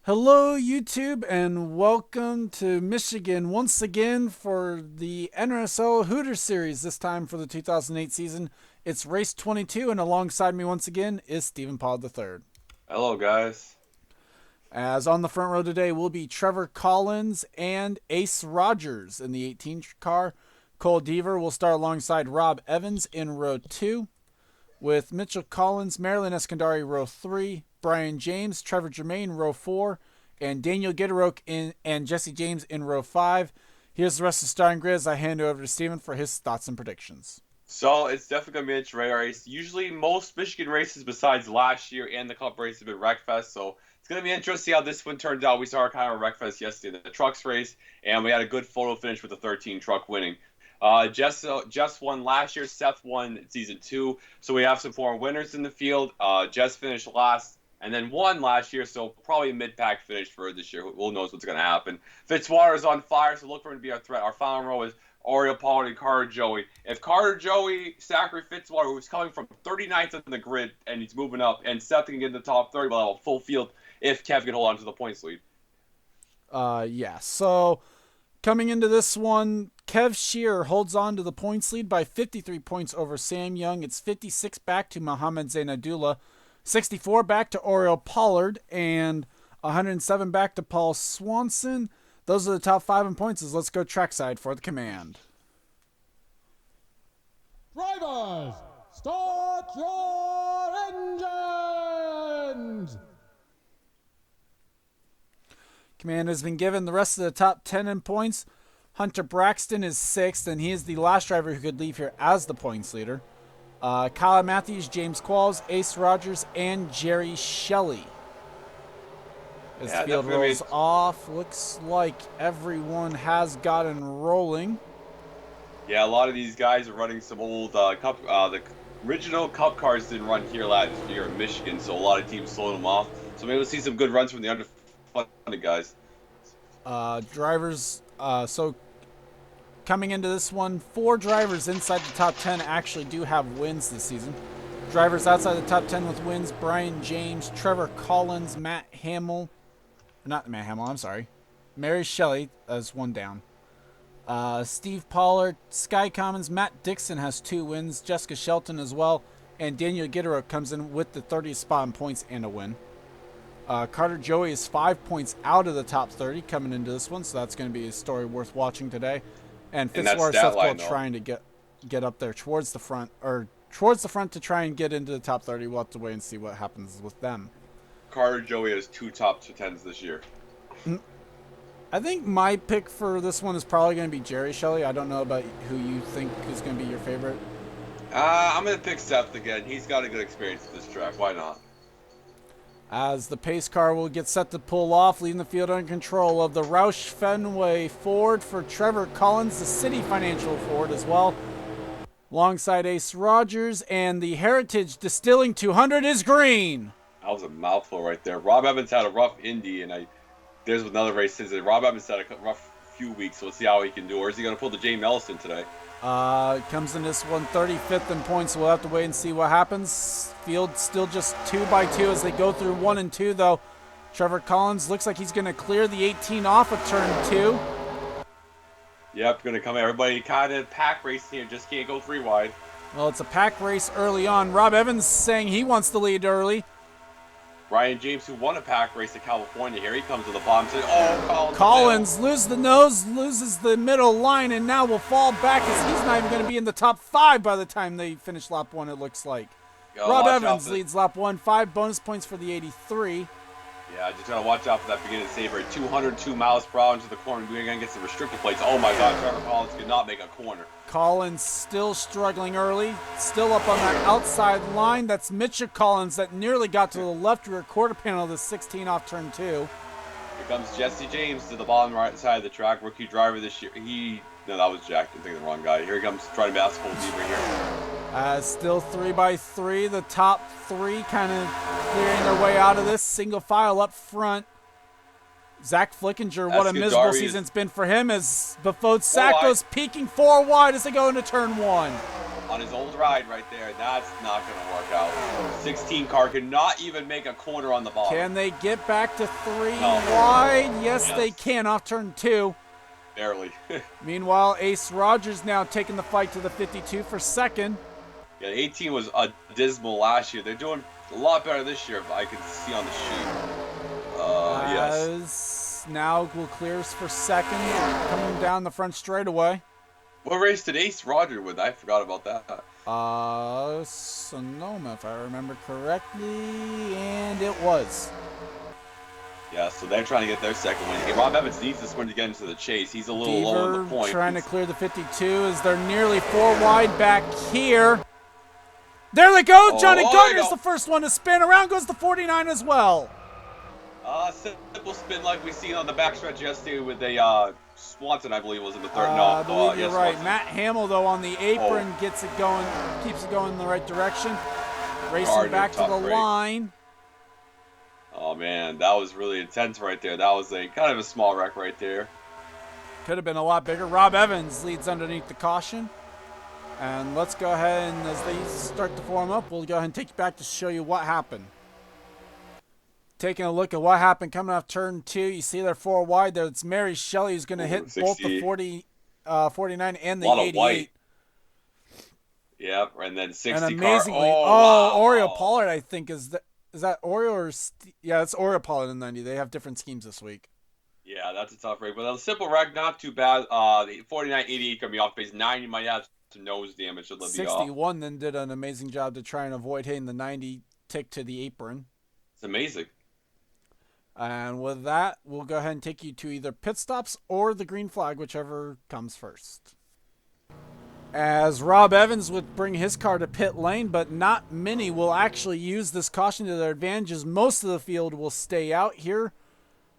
Hello, YouTube, and welcome to Michigan once again for the NRSL Hooters series, this time for the 2008 season. It's race 22, and alongside me once again is Stephen Pod III. Hello, guys. As on the front row today will be Trevor Collins and Ace Rogers in the 18 car. Cole Deaver will start alongside Rob Evans in row 2, with Mitchell Collins, Marilyn Eskandari row 3, Brian James, Trevor Germain row 4, and Daniel Gitteroke and Jesse James in row 5. Here's the rest of the starting grid as I hand it over to Steven for his thoughts and predictions. So it's definitely going to be an interesting race. Usually, most Michigan races besides last year and the Cup race have been Wreckfest, so it's going to be interesting to see how this one turns out. We saw our kind of Wreckfest yesterday in the trucks race, and we had a good photo finish with the 13 truck winning. Jess won last year. Seth won season 2, so we have some former winners in the field. Jess finished last and then won last year, so probably a mid-pack finish for this year. Who knows what's going to happen. Fitzwater's on fire, so look for him to be our threat. Our final row is Oriole Pollard and Carter Joey. If Carter Joey, Zachary Fitzwater, who's coming from 39th on the grid and he's moving up, and Seth can get in the top 30, we'll have a full field if Kev can hold on to the points lead. Yeah, so coming into this one, Kev Shearer holds on to the points lead by 53 points over Sam Young. It's 56 back to Mohamed Zainadullah, 64 back to Oriole Pollard, and 107 back to Paul Swanson. Those are the top 5 in points. Let's go trackside for the command. Drivers, start your engines! Command has been given the rest of the top 10 in points. Hunter Braxton is 6th, and he is the last driver who could leave here as the points leader. Kyle Matthews, James Qualls, Ace Rogers, and Jerry Shelley. As the field rolls off, looks like everyone has gotten rolling. Yeah, a lot of these guys are running some old Cup. The original Cup cars didn't run here last year in Michigan, so a lot of teams sold them off. So maybe we'll see some good runs from the underfunded guys. Drivers, so coming into this one, 4 drivers inside the top 10 actually do have wins this season. Drivers outside the top 10 with wins: Brian James, Trevor Collins, Matt Hamill. Not Matt Hamill, I'm sorry. Mary Shelley as one down. Steve Pollard, Sky Commons, Matt Dixon has 2 wins, Jessica Shelton as well, and Daniel Gitteroke comes in with the 30th spot in points and a win. Carter Joey is 5 points out of the top 30 coming into this one, so that's going to be a story worth watching today. And Fitzwater Seth Cole trying to get up there towards the front to try and get into the top 30. We'll have to wait and see what happens with them. Carter Joey has 2 top 10s this year. I think my pick for this one is probably going to be Jerry Shelley. I don't know about who you think is going to be your favorite. I'm going to pick Seth again. He's got a good experience at this track. Why not? As the pace car will get set to pull off, leading the field under control of the Roush Fenway Ford for Trevor Collins, the City Financial Ford as well. Alongside Ace Rogers, and the Heritage Distilling 200 is green. That was a mouthful right there. Rob Evans had a rough Indy, and there's another race since Rob Evans had a rough few weeks, so let's see how he can do. Or is he going to pull the Jay Mellison today? Comes in this one 35th in points, so we'll have to wait and see what happens. Field still just 2 by 2 as they go through 1 and 2, though. Trevor Collins looks like he's going to clear the 18 off of turn 2. Yep, going to come in. Everybody kind of pack racing here, just can't go 3 wide. Well, it's a pack race early on. Rob Evans saying he wants the lead early. Brian James, who won a pack race in California, here he comes to the bottom. Saying, "Oh, Collins loses the nose, loses the middle line, and now will fall back as he's not even going to be in the top 5 by the time they finish lap 1, it looks like." Rob Evans leads lap 1, 5 bonus points for the 83. Yeah, just got to watch out for that beginning saver. 202 miles per hour into the corner. We're going to get some restrictor plates. Oh my God, Trevor Collins could not make a corner. Collins still struggling early, still up on that outside line. That's Mitchell Collins that nearly got to the left rear quarter panel of the 16 off turn 2. Here comes Jesse James to the bottom right side of the track. Rookie driver this year. No, that was Jack. I'm thinking the wrong guy. Here he comes trying to basketball Deaver here. Still 3 by 3. The top 3 kind of clearing their way out of this. Single file up front. Zach Flickinger, what a miserable season it's been for him as Befode Sack goes peeking 4 wide as they go into turn 1. on his old ride right there. That's not going to work out. 16 car cannot even make a corner on the bottom. Can they get back to 3 No. wide? Yes, they can off turn 2. Barely. Meanwhile, Ace Rogers now taking the fight to the 52 for second. Yeah, 18 was dismal last year. They're doing a lot better this year, I can see on the sheet. Yes. As now will clears for second, coming down the front straightaway. What race did Ace Roger with? I forgot about that. Sonoma, if I remember correctly, and it was. Yeah, so they're trying to get their second win. Hey, Rob Evans needs this win to get into the chase. He's a little low on the point. Trying to clear the 52 as they're nearly 4 wide back here. There they go. Johnny Gardner's the first one to spin. Around goes the 49 as well. Simple spin like we seen on the backstretch yesterday with a Swanson, I believe, was in the third. I believe you're right. Swanson. Matt Hamill, though, on the apron gets it going, keeps it going in the right direction. Racing back to the line. Oh, man, that was really intense right there. That was a kind of a small wreck right there. Could have been a lot bigger. Rob Evans leads underneath the caution. And let's go ahead and as they start to form up, we'll go ahead and take you back to show you what happened. Taking a look at what happened coming off turn 2. You see they're 4 wide there. It's Mary Shelley who's going to hit 60. both the 49 and the 88. White. Yep, and then 60 and amazingly, car. Oreo Pollard, I think, is that Oreo or yeah, it's Oreo Pollard in 90. They have different schemes this week. Yeah, that's a tough wreck, but a simple wreck, not too bad. The 49, 88 can be off base. 90 might have some nose damage. 61 then did an amazing job to try and avoid hitting the 90 tick to the apron. It's amazing. And with that, we'll go ahead and take you to either pit stops or the green flag, whichever comes first. As Rob Evans would bring his car to pit lane, but not many will actually use this caution to their advantages. Most of the field will stay out here.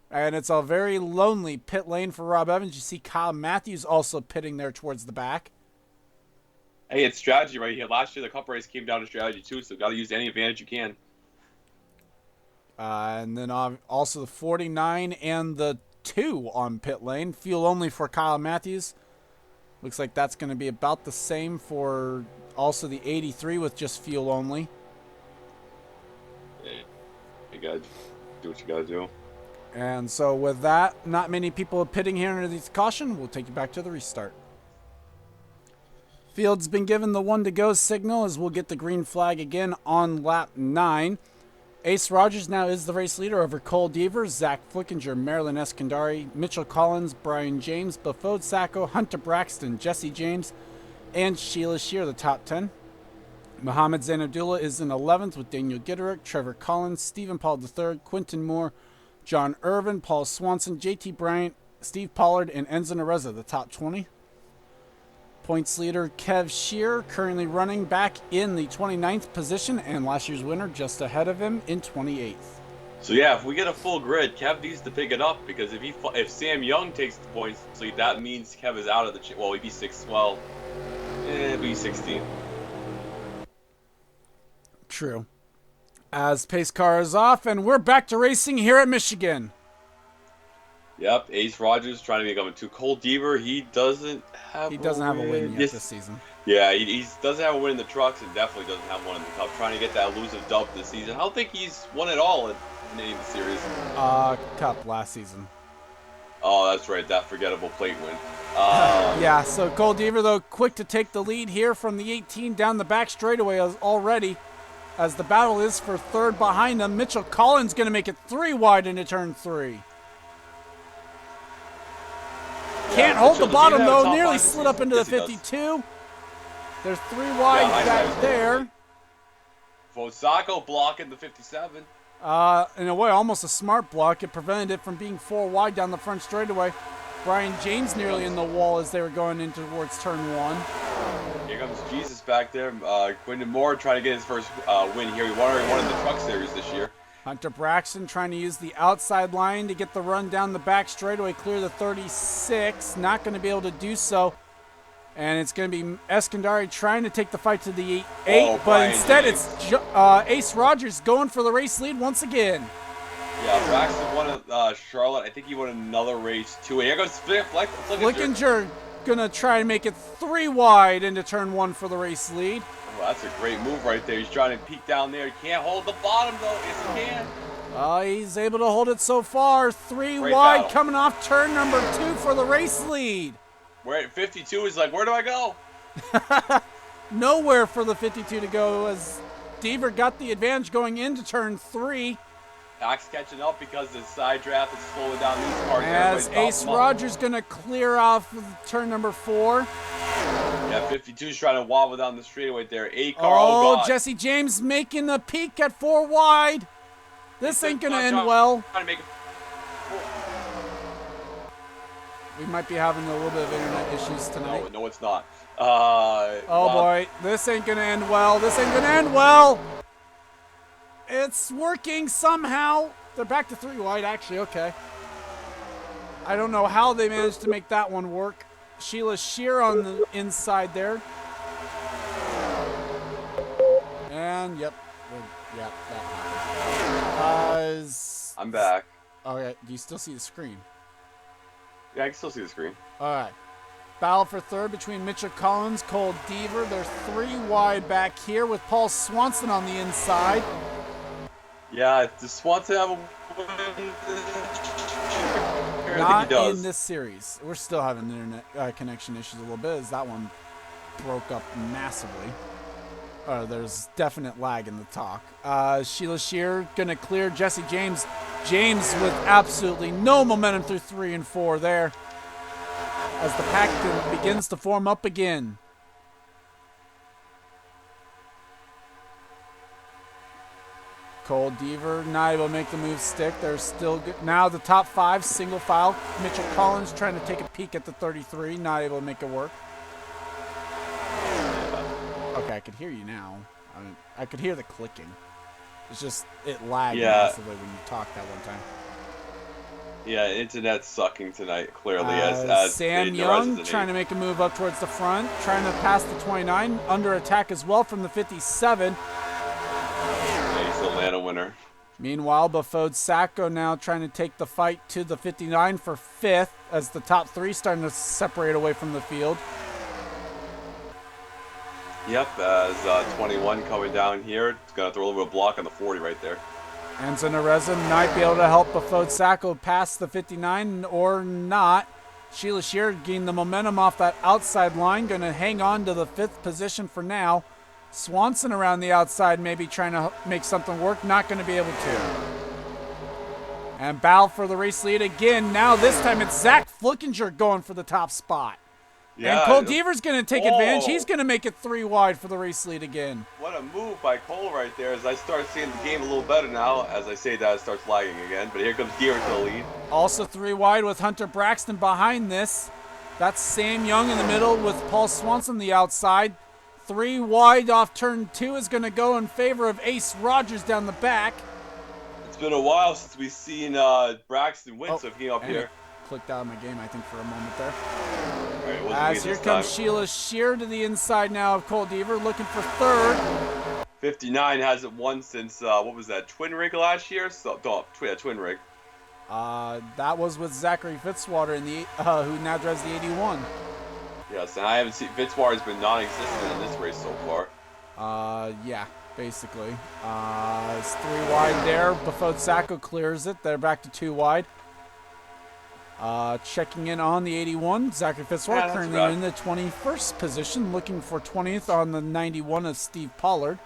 And it's a very lonely pit lane for Rob Evans. You see Kyle Matthews also pitting there towards the back. Hey, it's strategy right here. Last year, the Cup race came down to strategy too, so got to use any advantage you can. And then also the 49 and the 2 on pit lane. Fuel only for Kyle Matthews. Looks like that's going to be about the same for also the 83 with just fuel only. Hey, you gotta do what you gotta do. And so with that, not many people are pitting here under this caution. We'll take you back to the restart. Field's been given the 1 to go signal as we'll get the green flag again on lap 9. Ace Rogers now is the race leader over Cole Deaver, Zach Flickinger, Marilyn Eskandari, Mitchell Collins, Brian James, Bafode Sacco, Hunter Braxton, Jesse James, and Sheila Shear, the top 10. Mohammed Zain Abdullah is in 11th with Daniel Gitterick, Trevor Collins, Stephen Paul III, Quinton Moore, John Irvin, Paul Swanson, JT Bryant, Steve Pollard, and Enzo Nareza, the top 20. Points leader Kev Shear currently running back in the 29th position, and last year's winner just ahead of him in 28th. So yeah, if we get a full grid, Kev needs to pick it up because if Sam Young takes the points lead, that means Kev is out of the well, he'd be 6. Well, it'd be 16. True. As pace car is off, and we're back to racing here at Michigan. Yep, Ace Rogers trying to become a 2. Cole Deaver, he doesn't have a win yet this season. Yeah, he doesn't have a win in the trucks and definitely doesn't have one in the cup. Trying to get that elusive dub this season. I don't think he's won it all in the series. Cup last season. Oh, that's right, that forgettable plate win. Yeah, so Cole Deaver, though, quick to take the lead here from the 18 down the back straightaway already. As the battle is for third behind them. Mitchell Collins going to make it 3 wide into turn 3. Can't hold the bottom, though. Nearly slid up into the 52. There's 3 wide back there. Fosako blocking the 57. In a way, almost a smart block. It prevented it from being 4 wide down the front straightaway. Brian James nearly in the wall as they were going in towards turn 1. Here comes Jesus back there. Quinton Moore trying to get his first win here. He won in the Truck Series this year. Hunter Braxton trying to use the outside line to get the run down the back straightaway, clear the 36. Not going to be able to do so. And it's going to be Eskandari trying to take the fight to the 8, but instead James. It's Ace Rogers going for the race lead once again. Yeah, Braxton won Charlotte. I think he won another race too. And here goes Flickinger. gonna try and make it 3 wide into turn 1 for the race lead. Well, that's a great move right there. He's trying to peek down there. He can't hold the bottom, though. Yes, he can. He's able to hold it so far. 3 Great wide battle. coming off turn number 2 for the race lead. We're at 52. He's like, where do I go? Nowhere for the 52 to go as Deaver got the advantage going into turn 3. Doc's catching up because the side draft is slowing down these cars. As Ace Rogers going to clear off of turn number 4. Yeah, 52's trying to wobble down the straightaway there. 8 car. Oh, God. Jesse James making a peek at 4 wide. This ain't going to end well. Trying to make it. We might be having a little bit of internet issues tonight. No, it's not. Boy, this ain't going to end well. This ain't going to end well. It's working somehow. They're back to 3 wide, actually. Okay. I don't know how they managed to make that one work. Sheila Shear on the inside there. And, yep, that happened. I'm back. Okay, do you still see the screen? Yeah, I can still see the screen. All right. Battle for third between Mitchell Collins, Cole Deaver. They're 3 wide back here with Paul Swanson on the inside. Yeah, does Swanson have a win? Not in this series. We're still having internet connection issues a little bit as that one broke up massively. There's definite lag in the talk. Sheila Shear going to clear Jesse James. James with absolutely no momentum through 3 and 4 there as the pack begins to form up again. Cole Deaver not able to make the move stick. They're still good. Now the top 5 single file. Mitchell Collins trying to take a peek at the 33. Not able to make it work. Okay, I could hear you now. I could hear the clicking. It's just, it lagged massively when you talked that one time. Yeah, internet's sucking tonight, clearly. As Sam Young trying to make a move up towards the front. Trying to pass the 29. Under attack as well from the 57. Yeah, he's the Atlanta winner. Meanwhile, Bafode Sacco now trying to take the fight to the 59 for 5th as the top 3 starting to separate away from the field. Yep, as 21 coming down here. It's going to throw a little bit of block on the 40 right there. Enzo Nereza might be able to help Bafode Sacco pass the 59 or not. Sheila Shear gained the momentum off that outside line. Going to hang on to the 5th position for now. Swanson around the outside maybe trying to make something work. Not going to be able to. And battle for the race lead again. Now this time it's Zach Flickinger going for the top spot. Yeah, and Cole Deaver's going to take advantage. He's going to make it 3 wide for the race lead again. What a move by Cole right there as I start seeing the game a little better now. As I say that, it starts lagging again. But here comes Deaver to the lead. Also 3 wide with Hunter Braxton behind this. That's Sam Young in the middle with Paul Swanson the outside. 3 wide off turn 2 is going to go in favor of Ace Rogers down the back. It's been a while since we've seen Braxton win, so if he came up here. Clicked out of my game, I think, for a moment there. Right, as here comes Sheila Shear to the inside now of Cole Deaver, looking for 3rd. 59 hasn't won since, what was that, Twin Rig last year? So, Twin Rig. That was with Zachary Fitzwater, in the who now drives the 81. Yes, and I haven't seen, Fitzwater's been non-existent in this race so far. Yeah, basically. It's 3 wide there. Bafode Sacco clears it. They're back to 2 wide. Checking in on the 81, Zachary Fitzwater currently in the 21st position, looking for 20th on the 91 of Steve Pollard.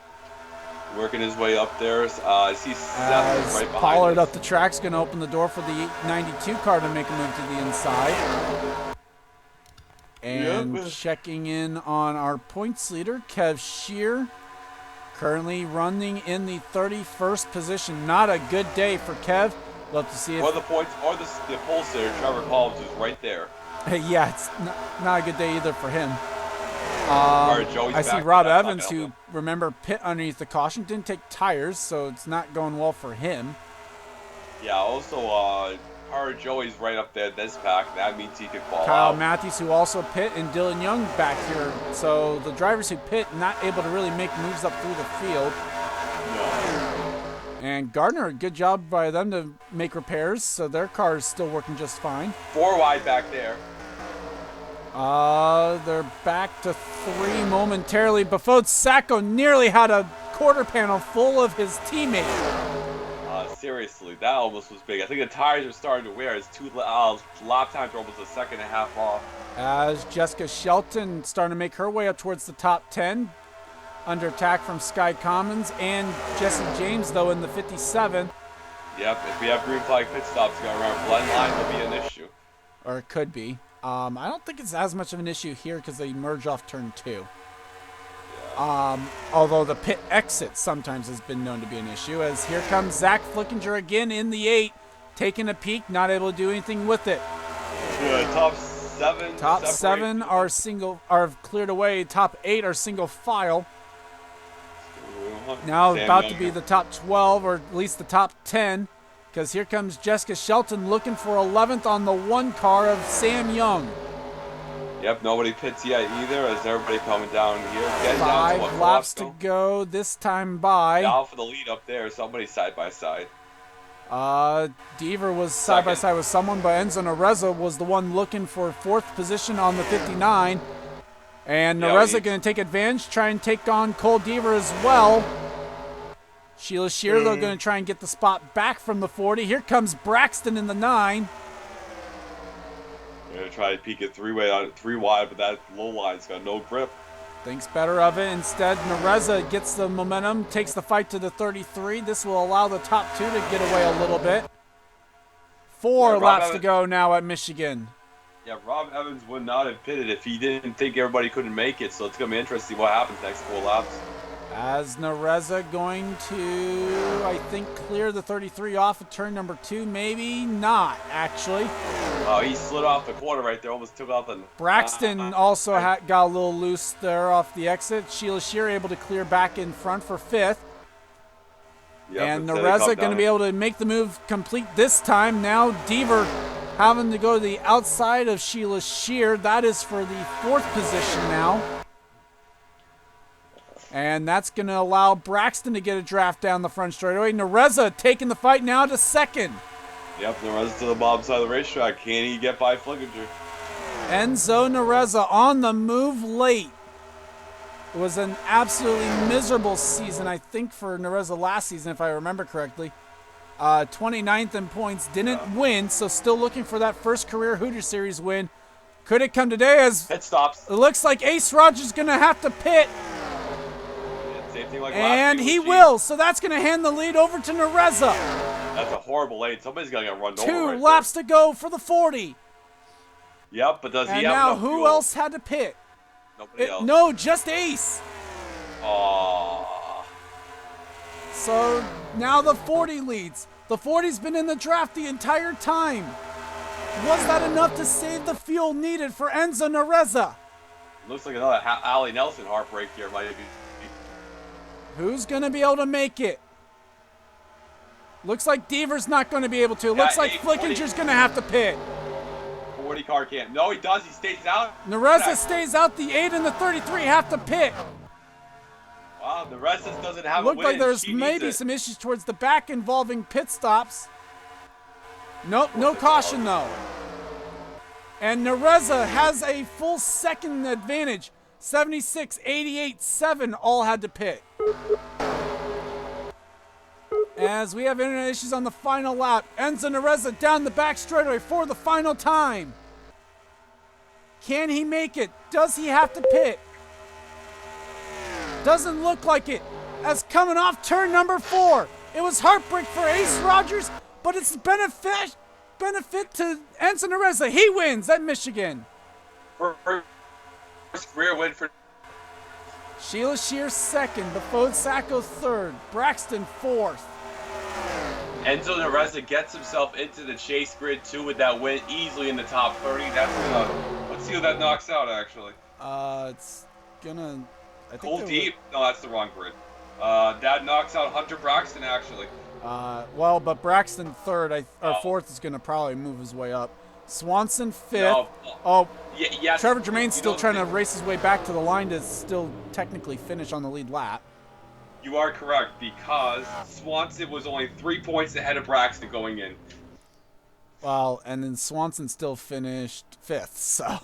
Working his way up there. I see Seth right behind Pollard us. up the track's going to open the door for the 92 car to make a move to the inside. And checking in on our points leader, Kev Shear, currently running in the 31st position. Not a good day for Kev. Love to see it. Or the points, or the pole sitter, Trevor Collins, who's right there. Yeah, it's not a good day either for him. I see Rob Evans, who, remember, pit underneath the caution, didn't take tires, so it's not going well for him. Yeah, also, our Joey's right up there this pack. That means he could fall Kyle out. Matthews, who also pit, and Dylan Young back here. So the drivers who pit not able to really make moves up through the field. No. And Gardner, a good job by them to make repairs, so their car is still working just fine. 4 wide back there. They're back to 3 momentarily. Before Sacco nearly had a quarter panel full of his teammates. Seriously, that almost was big. I think the tires are starting to wear. His 2 lap times are almost a second and a half off. As Jessica Shelton starting to make her way up towards the top 10. Under attack from Sky Commons and Jesse James, though, in the 57. Yep, if we have green flag pit stops going around, blend line will be an issue. Or it could be. I don't think it's as much of an issue here because they merge off turn 2. Although the pit exit sometimes has been known to be an issue, as here comes Zach Flickinger again in the 8, taking a peek, not able to do anything with it. Yeah, top 7. Top 7 are cleared away. Top 8 are single file. Now Sam about Young. to be the top 12, or at least the top 10, because here comes Jessica Shelton looking for 11th on the 1 car of Sam Young. Yep, nobody pits yet either, as everybody coming down here. Getting 5 down to laps to go this time by. Now for the lead up there, somebody side by side. Deaver was side by side with someone, but Enzo Nareza was the one looking for 4th position on the 59. And Nareza going to take advantage, try and take on Cole Deaver as well. Sheila Shear, though, going to try and get the spot back from the 40. Here comes Braxton in the 9. They're going to try to peek it 3 wide, but that low line's got no grip. Thinks better of it. Instead, Nareza gets the momentum, takes the fight to the 33. This will allow the top 2 to get away a little bit. 4 laps to go now at Michigan. Yeah, Rob Evans would not have pitted if he didn't think everybody couldn't make it, so it's going to be interesting what happens next 4 laps. As Nareza going to, I think, clear the 33 off of turn number 2. Maybe not, actually. Oh, he slid off the corner right there, almost took out the... Braxton also got a little loose there off the exit. Sheila Shear able to clear back in front for 5th. Yep, and Nareza going to be able to make the move complete this time. Now Deaver having to go to the outside of Sheila Shear. That is for the 4th position now. And that's going to allow Braxton to get a draft down the front straightaway. Nareza taking the fight now to 2nd. Yep, Nareza to the bottom side of the racetrack. Can he get by Flickinger? Enzo Nareza on the move late. It was an absolutely miserable season, I think, for Nareza last season, if I remember correctly. 29th in points, didn't win, so still looking for that first career Hooters Series win. Could it come today? As pit stops. It looks like Ace Rogers going to have to pit. Same thing like and he will, so that's going to hand the lead over to Nareza. That's a horrible lane. Somebody's going to get run over. 2 laps to go for the 40. Yep, but does he have enough fuel? And now who else had to pit? Nobody else. No, just Ace. Aww. So now the 40 leads. The 40's been in the draft the entire time. Was that enough to save the fuel needed for Enzo Nareza? Looks like another Allie Nelson heartbreak here, might be. Who's going to be able to make it? Looks like Deaver's not going to be able to. Looks like Flickinger's going to have to pit. 40 car can't. No, he does. He stays out. Nareza stays out. The 8 and the 33 have to pit. Wow, the rest doesn't have a win. Looked like there's maybe some issues towards the back involving pit stops. Nope, no caution though. And Nareza has a full 2nd advantage. 76, 88, 7 all had to pit. As we have internet issues on the final lap. Enzo Nareza down the back straightaway for the final time. Can he make it? Does he have to pit? Doesn't look like it. As coming off turn number 4. It was heartbreak for Ace Rogers, but it's benefit to Enzo Nareza. He wins at Michigan. First career win for Sheila Shear 2nd, Befode Sacco 3rd, Braxton 4th. Enzo Nareza gets himself into the chase grid 2 with that win easily in the top 30. That's let's see who that knocks out actually. It's gonna. I think Cool Deep. No, that's the wrong grid. That knocks out Hunter Braxton actually. Well, but Braxton 3rd, or 4th is gonna probably move his way up. Swanson 5th. No. Yes. Trevor Germain's still trying to race his way back to the line to still technically finish on the lead lap. You are correct, because Swanson was only 3 points ahead of Braxton going in. Well, and then Swanson still finished 5th, so.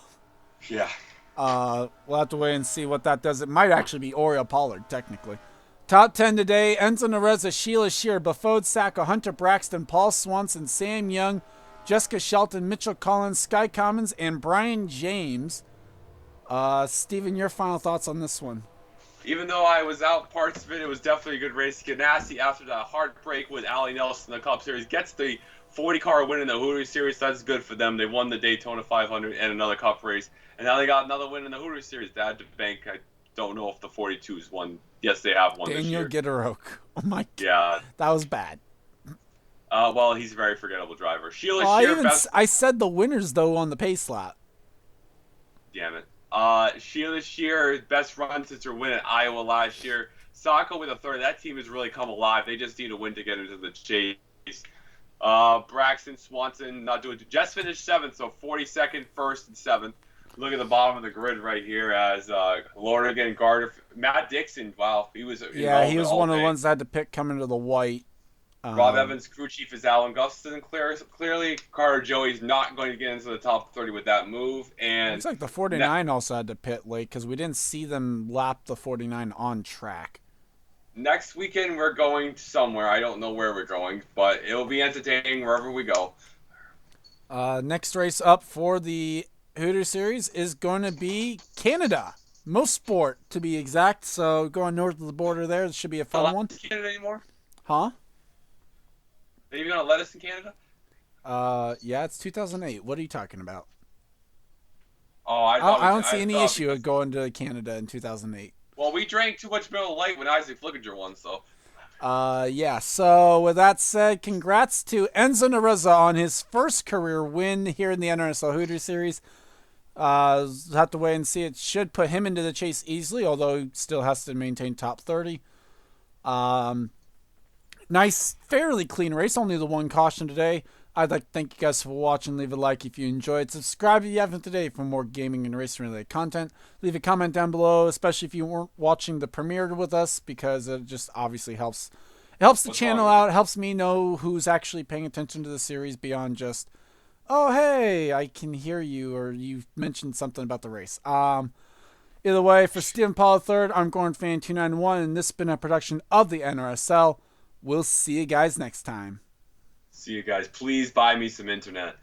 Yeah. We'll have to wait and see what that does. It might actually be Oriole Pollard, technically. Top 10 today: Enzo Nareza, Sheila Shear, Bafode Sacco, Hunter Braxton, Paul Swanson, Sam Young, Jessica Shelton, Mitchell Collins, Sky Commons, and Brian James. Steven, your final thoughts on this one? Even though I was out parts of it, it was definitely a good race. Ganassi, after that heartbreak with Allie Nelson in the Cup Series, gets the 40-car win in the Hooters Series. That's good for them. They won the Daytona 500 and another Cup race. And now they got another win in the Hooters Series. They had to bank. I don't know if the 42s won. Yes, they have won Daniel this year. Gitteroke. Oh, my God. Yeah. That was bad. Well, he's a very forgettable driver. Sheila Oh, Shear, best. I said the winners, though, on the pace lap. Damn it. Sheila Shear, best run since her win at Iowa last year. Sacco with a third. That team has really come alive. They just need a win to get into the chase. Braxton, Swanson, not doing too. Just finished 7th, so 42nd, 1st, and 7th. Look at the bottom of the grid right here as Lordigan, Gardner, Matt Dixon. Wow, he was. Yeah, he was one of the ones that had to pick coming to the white. Rob Evans, crew chief, is Alan Gustafson. Clearly, Carter Joey's not going to get into the top 30 with that move. And it's like the 49 also had to pit late because we didn't see them lap the 49 on track. Next weekend, we're going somewhere. I don't know where we're going, but it'll be entertaining wherever we go. Next race up for the Hooters Series is going to be Canada. Most Sport, to be exact. So going north of the border there, this should be a fun one. Canada anymore? Huh? Are you going to let us in Canada? Yeah, it's 2008. What are you talking about? Oh, I don't see any issue of going to Canada in 2008. Well, we drank too much Miller Lite when Isaac Flickinger won, so. Yeah. So with that said, congrats to Enzo Nareza on his first career win here in the NRSL Hooters Series. Have to wait and see. It should put him into the chase easily, although he still has to maintain top 30. Nice, fairly clean race. Only the one caution today. I'd like to thank you guys for watching. Leave a like if you enjoyed. Subscribe if you haven't today for more gaming and racing related content. Leave a comment down below, especially if you weren't watching the premiere with us, because it just obviously helps. It helps the channel out. It helps me know who's actually paying attention to the series beyond just, oh, hey, I can hear you, or you mentioned something about the race. Either way, for Stephen Paul III, I'm GordonFan291, and this has been a production of the NRSL. We'll see you guys next time. See you guys. Please buy me some internet.